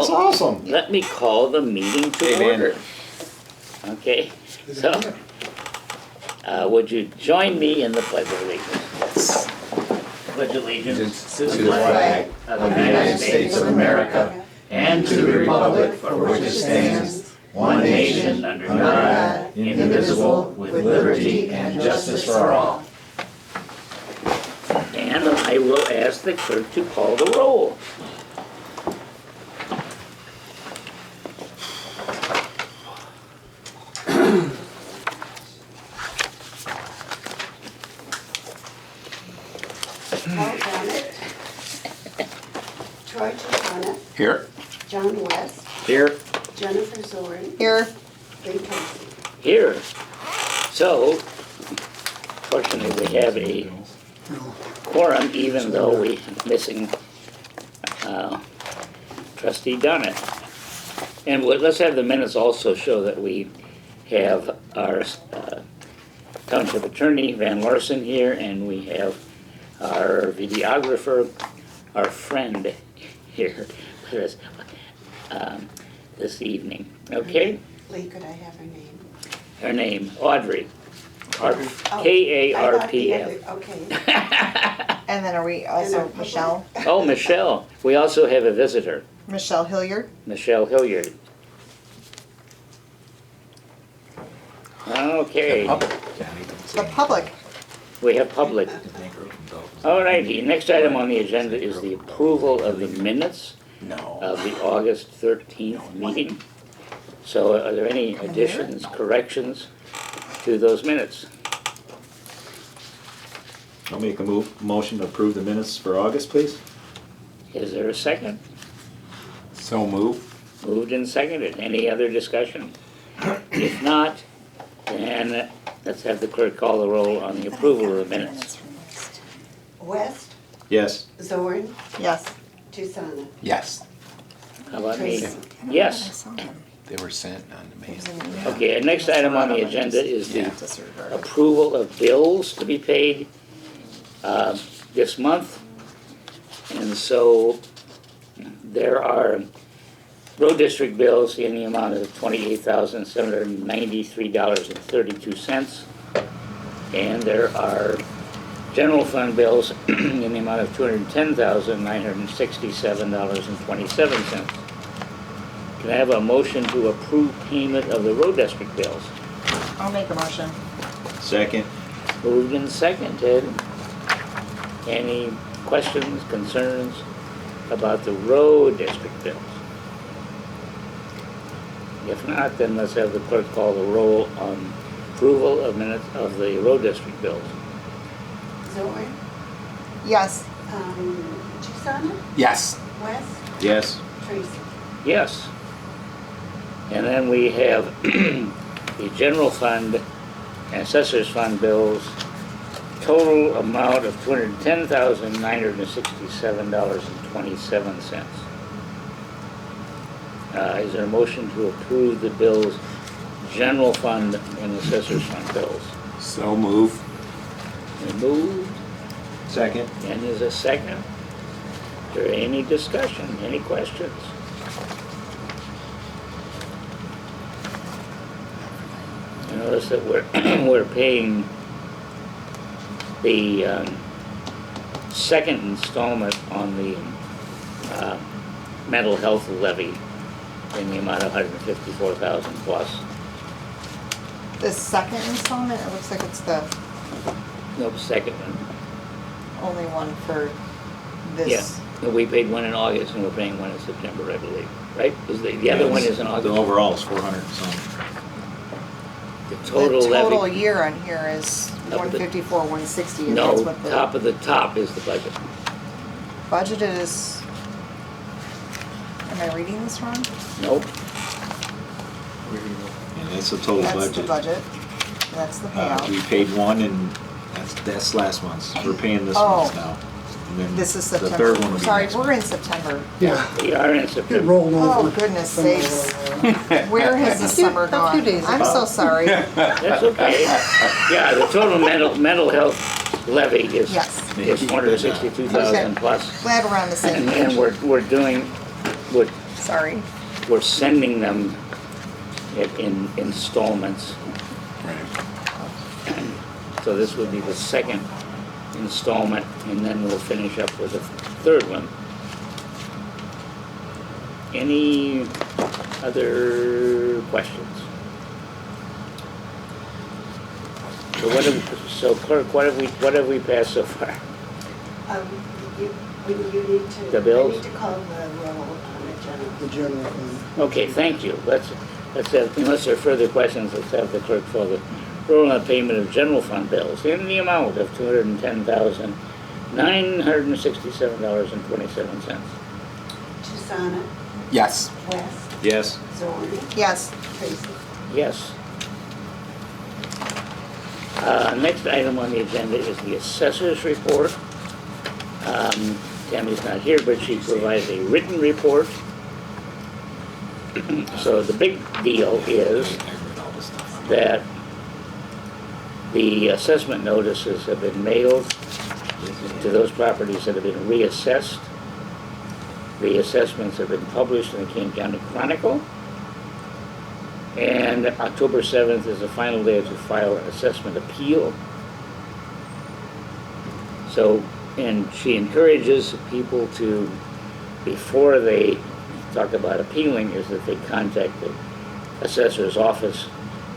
That's awesome. Let me call the meeting to Amen. order. Okay, so, would you join me in the Pledge of Allegiance? Pledge allegiance to the flag of the United States of America and to the republic for which it stands, one nation under God, indivisible, with liberty and justice for all. And I will ask the clerk to call the roll. Paul Bennett, Troy Chapana, Here. John West, Here. Jennifer Zorin, Here. Lee Thompson. Here. So, fortunately, we have a quorum, even though we're missing trustee Donnett. And let's have the minutes also show that we have our township attorney, Van Larson, here, and we have our videographer, our friend here with us this evening. Okay? Lee, could I have her name? Her name, Audrey. Oh, K-A-R-P-F. Okay. And then are we also Michelle? Oh, Michelle. We also have a visitor, Michelle Hilliard? Michelle Hilliard. Okay, The public. we have public. All righty, next item on the agenda is the approval of the minutes of the August 13th meeting. So are there any additions, corrections to those minutes? I'll make a motion to approve the minutes for August, please. Is there a second? So move. Moved and seconded. Any other discussion? If not, then let's have the clerk call the roll on the approval of the minutes. West, Yes. Zorin, Yes. Chusana. Yes, How about me? Tracy. I Yes. saw them. they were sent on the mail. It was an email. Okay, and next item on the agenda is the Yeah. Disregard. approval of bills to be paid this month. And so there are road district bills in the amount of $28,793.32. And there are general fund bills in the amount of $210,967.27. Can I have a motion to approve payment of the road district bills? I'll make a motion. Second. Moved and seconded. Any questions, concerns about the road district bills? If not, then let's have the clerk call the roll on approval of minutes of the road district bills. Zorin, Yes. Chusana, Yes, West, Yes. Tracy. Yes. And then we have the general fund and assessors fund bills, total amount of $210,967.27. Is there a motion to approve the bills, general fund and assessors fund bills? so move. Moved, Second. and there's a second. Is there any discussion, any questions? You notice that we're paying the second installment on the mental health levy in the amount of $154,000 plus. The second installment, it looks like it's the Nope, second one. only one for Yeah, this. we paid one in August and we're paying one in September, I believe, right? Is the other one is in The August. overall is 400 something. The total The total levy. year on here is No, but the- 154, 160. and No, that's what the top of the top is the budget. budget is. Am I reading this wrong? Nope, And that's the total That's budget. the budget. That's the We payout. paid one and that's last month's. We're paying this Oh. month's now. And then This is The September. third one will be Sorry, next we're in September. Yeah, we are in it September. rolled Oh, over. goodness sakes. Where has the summer A few gone? days I'm ago. so sorry. That's okay. Yeah, the total mental health levy is Yes. 462,000 plus. Glad we're on the same And page. we're Sorry. we're sending them in installments. Right. So this would be the second installment, and then we'll finish up with the third one. Any other questions? So clerk, what have we passed so far? You need to. The bills? I need to call the roll on the general. The general fund. Okay, thank you. Let's have, unless there are further questions, let's have the clerk call the roll on payment of general fund bills in the amount of $210,967.27. Susanna, Yes. West, Yes. Zorn, Yes. Tracy. Yes. Next item on the agenda is the assessor's report. Tammy's not here, but she provided a written report. So the big deal is that the assessment notices have been mailed to those properties that have been reassessed. The assessments have been published in the Kane County Chronicle. And October 7th is the final day to file an assessment appeal. So, and she encourages people to, before they talk about appealing, is that they contact the assessor's office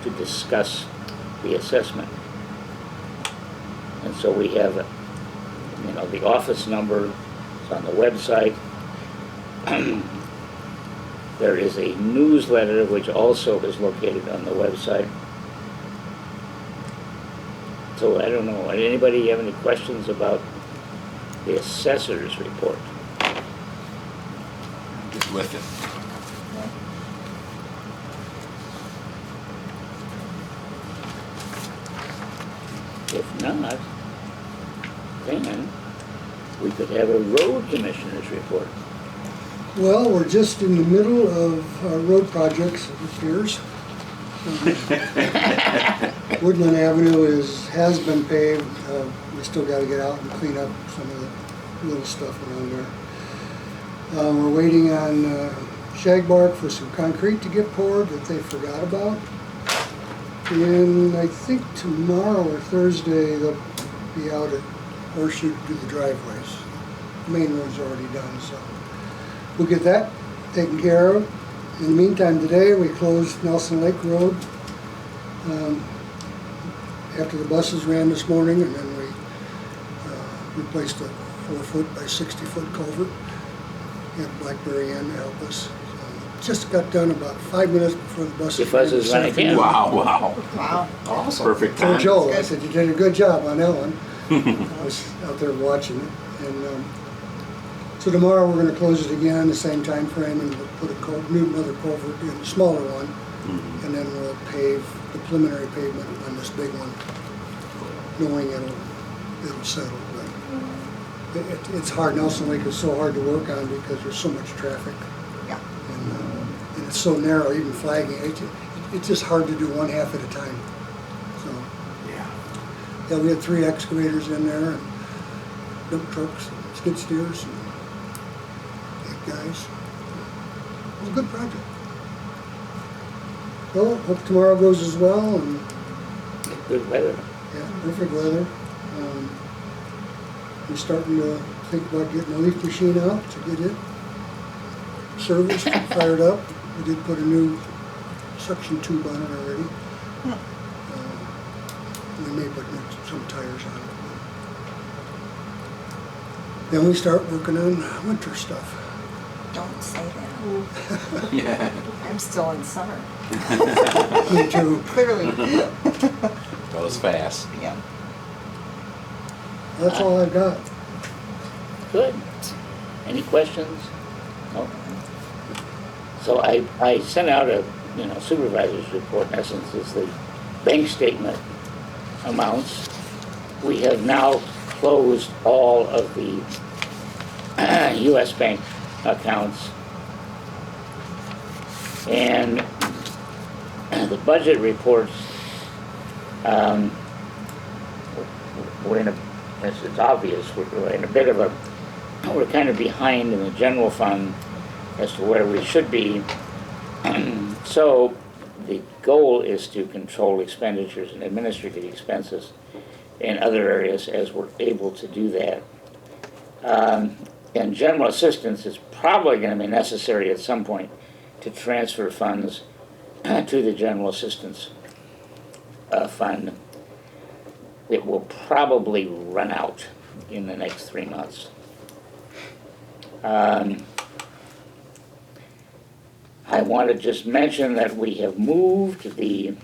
to discuss the assessment. And so we have, the office number, it's on the website. There is a newsletter which also is located on the website. So I don't know, anybody have any questions about the assessor's report? Good with it. If not, then we could have a road commissioner's report. Well, we're just in the middle of our road projects, it appears. Woodland Avenue has been paved. We still gotta get out and clean up some of the little stuff around there. We're waiting on Shagbark for some concrete to get poured that they forgot about. And I think tomorrow or Thursday, they'll be out at Horseshoe to do the driveways. The main road's already done, so we'll get that taken care of. In the meantime, today, we closed Nelson Lake Road after the buses ran this morning, and then we replaced a 4-foot by 60-foot culvert. We had Blackberry Inn to help us. Just got done about 5 minutes before the buses The buses this ran again. afternoon. Wow. Wow. Awesome. Perfect Told time. Joe, I said, you did a good job on that one. I was out there watching it. And so tomorrow we're going to close it again, the same time frame, and we'll put another culvert in, a smaller one. And then we'll pave the preliminary pavement on this big one, knowing it'll settle. But it's hard. Nelson Lake is so hard to work on because there's so much traffic. Yeah. And it's so narrow, even flagging. It's just hard to do one half at a time. So, yeah, we had 3 excavators in there, and dump trucks, and skid steers, and 8 guys. It was a good project. Well, hope tomorrow goes as well, and Good weather. yeah, perfect weather. We're starting to think about getting a leaf machine out to get it serviced and fired up. We did put a new suction tube on it already. We may put some tires on it. Then we start working on winter stuff. Don't say that. Yeah. I'm still in summer. Me too. Clearly. Goes fast. Yeah. That's all I've got. Good. Any questions? No? So I sent out a supervisor's report. In essence, is the bank statement amounts. We have now closed all of the U.S. bank accounts, and the budget reports. We're in a. It's obvious we're in a bit of a. We're kind of behind in the general fund as to where we should be. So the goal is to control expenditures and administrative expenses in other areas as we're able to do that. And general assistance is probably going to be necessary at some point to transfer funds to the general assistance fund. It will probably run out in the next 3 months. I want to just mention that we have moved the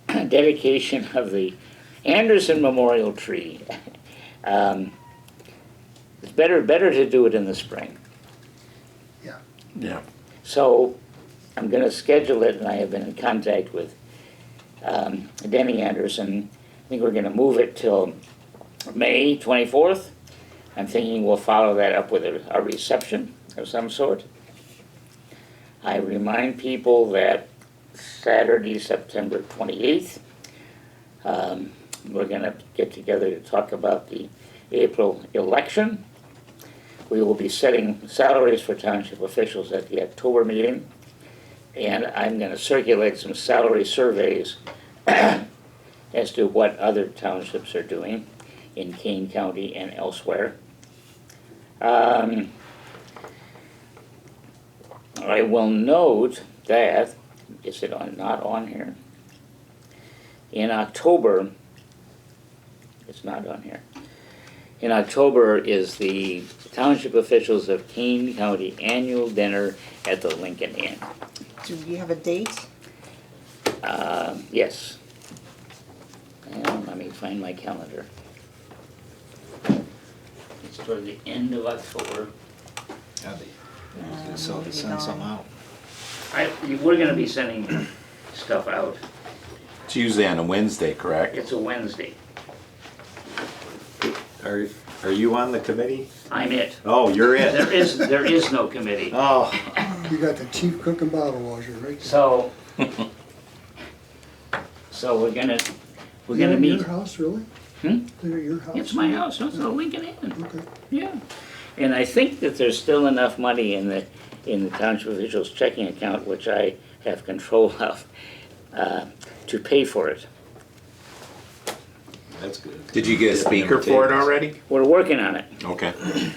dedication of the Anderson Memorial Tree. It's better to do it in the spring. Yeah. So I'm going to schedule it, and I have been in contact with Denny Anderson. I think we're going to move it till May 24th. I'm thinking we'll follow that up with a reception of some sort. I remind people that Saturday, September 28th, we're going to get together to talk about the April election. We will be setting salaries for township officials at the October meeting, and I'm going to circulate some salary surveys as to what other townships are doing in Kane County and elsewhere. I will note that, is it not on here? In October, it's not on here. In October is the Township Officials of Kane County Annual Dinner at the Lincoln Inn. Do you have a date? Yes. And let me find my calendar. It's toward the end of October. So maybe send something not. out. We're gonna be sending stuff out. It's usually on a Wednesday, correct? It's a Wednesday. Are you on the committee? I'm it. Oh, you're it. There is no committee. Oh, You got the chief cook and bottle washer right there. So we're gonna Is that at meet. your house, really? Hmm? Is that at your house? It's my house, it's the Lincoln Inn. Okay. Yeah. And I think that there's still enough money in the township officials' checking account, which I have control of, to pay for it. that's good. Did you get a speaker for it already? We're working on it. Okay.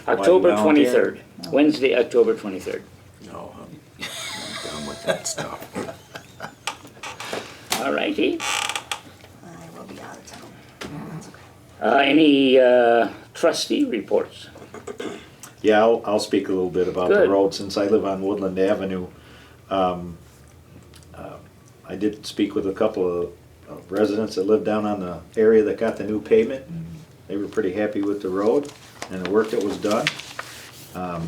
October volunteer? 23rd, Wednesday, October 23rd. No, I'm done with that stuff. All righty. I will be out of town. That's okay. Any trustee reports? Yeah, I'll speak a little bit about the Good. road, since I live on Woodland Avenue. I did speak with a couple of residents that live down on the area that got the new pavement. They were pretty happy with the road and the work that was done. I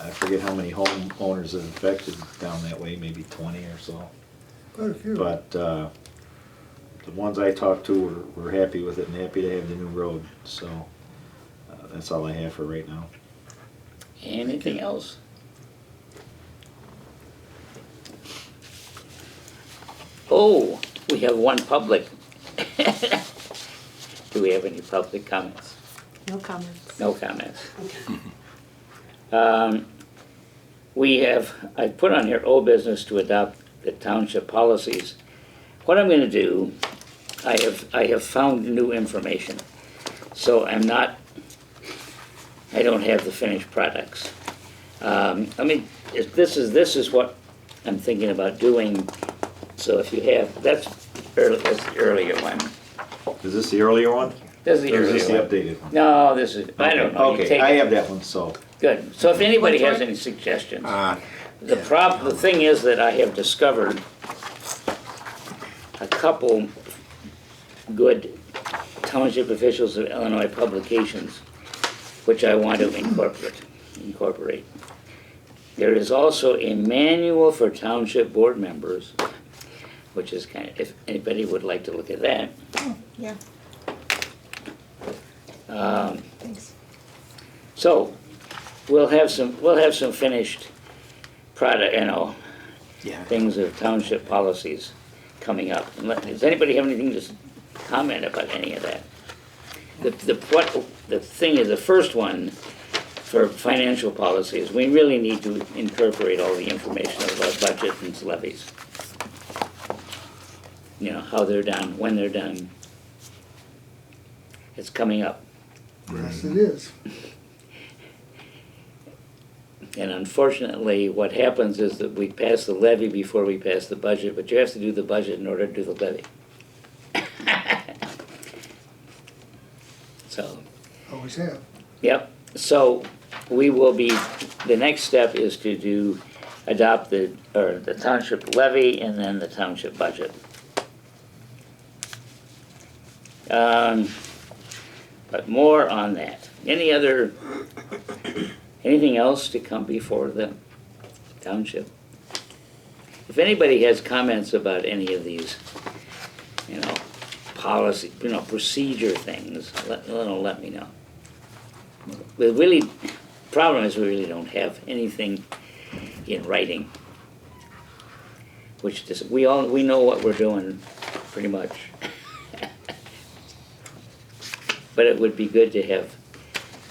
forget how many homeowners are affected down that way, maybe 20 or so. Quite a few. But the ones I talked to were happy with it and happy to have the new road, so that's all I have for right now. Anything else? Oh, we have one public. Do we have any public comments? No comments. No comments. I put on here old business to adopt the township policies. What I'm gonna do, I have found new information. So I don't have the finished products. This is what I'm thinking about doing. So if you have, that's the earlier one. Is this the earlier one? This is the Or is this the earlier one. updated one? No, this is, I don't know. You Okay, take I it. have that one, so. Good. So if anybody has any suggestions. The thing is that I have discovered a couple good township officials of Illinois publications, which I want to incorporate. There is also a manual for township board members, which is kind of, if anybody would like to look at that. Oh, yeah, thanks. So, we'll have some finished product, Yeah. things of township policies coming up. Does anybody have anything to comment about any of that? The thing is, the first one for financial policies, we really need to incorporate all the information about budget and levies. You know, how they're done, when they're done. It's coming up. Yes, it is. And unfortunately, what happens is that we pass the levy before we pass the budget, but you have to do the budget in order to do the levy. So, Always have. yep, so we will be, the next step is to adopt the township levy and then the township budget. But more on that. Anything else to come before the township? If anybody has comments about any of these, you know, policy, you know, procedure things, let me know. The really, problem is we really don't have anything in writing. Which just, we know what we're doing, pretty much. But it would be good to have,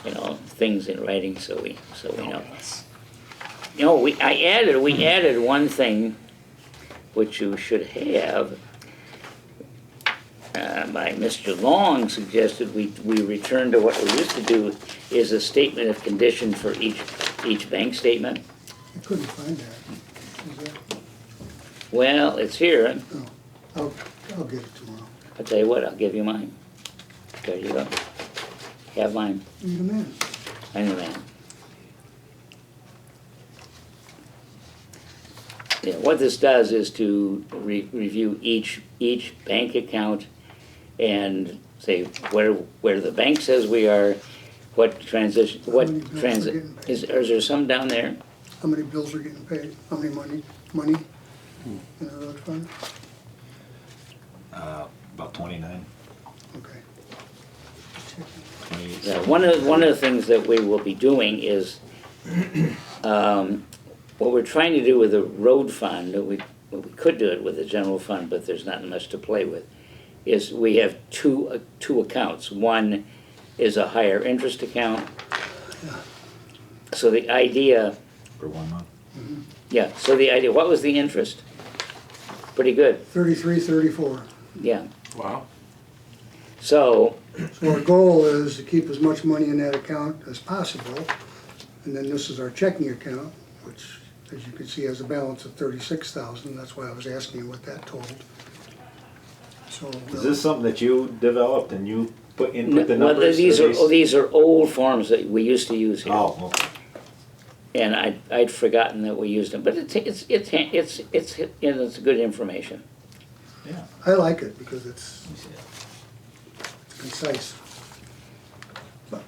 you know, things in writing so we know. You know, we added one thing which you should have. By Mr. Long suggested we return to what we used to do, is a statement of condition for each bank statement. I couldn't find that. Is that? Well, it's here. Oh, I'll get it tomorrow. I'll tell you what, I'll give you mine. There you go. Have mine. You're the man. I'm the man. Yeah, what this does is to review each bank account and say where the bank says we are, what transition, what many bills are transit, getting paid? is there some down there? How many bills are getting paid? How many money in the road fund? About 29, Okay. 28. Yeah, one of the things that we will be doing is, what we're trying to do with the road fund, we could do it with the general fund, but there's not much to play with, is we have two accounts. One is a higher interest account. So the idea, For 1 month. yeah, so the idea, what was the interest? Pretty good, 33, 34. yeah. Wow. So, So our goal is to keep as much money in that account as possible. And then this is our checking account, which, as you can see, has a balance of 36,000. That's why I was asking you what that totaled. So Is this something that you developed and you input the well, numbers? these are old forms that we used to use here. Oh, okay. And I'd forgotten that we used them, but it's good information. Yeah. I like it because it's concise. But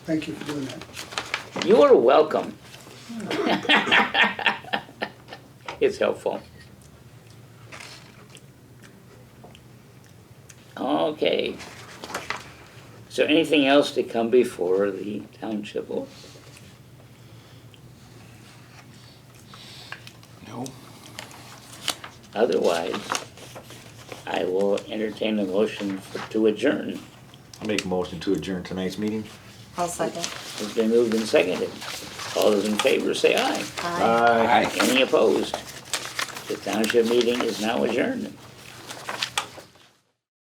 thank you for doing that. You are welcome. It's helpful. Okay. Is there anything else to come before the township board? No. Otherwise, I will entertain a motion to adjourn. I'll make a motion to adjourn tonight's meeting. I'll second. It's been moved and seconded. All those in favor say aye. Aye. Aye. Any opposed? The township meeting is now adjourned.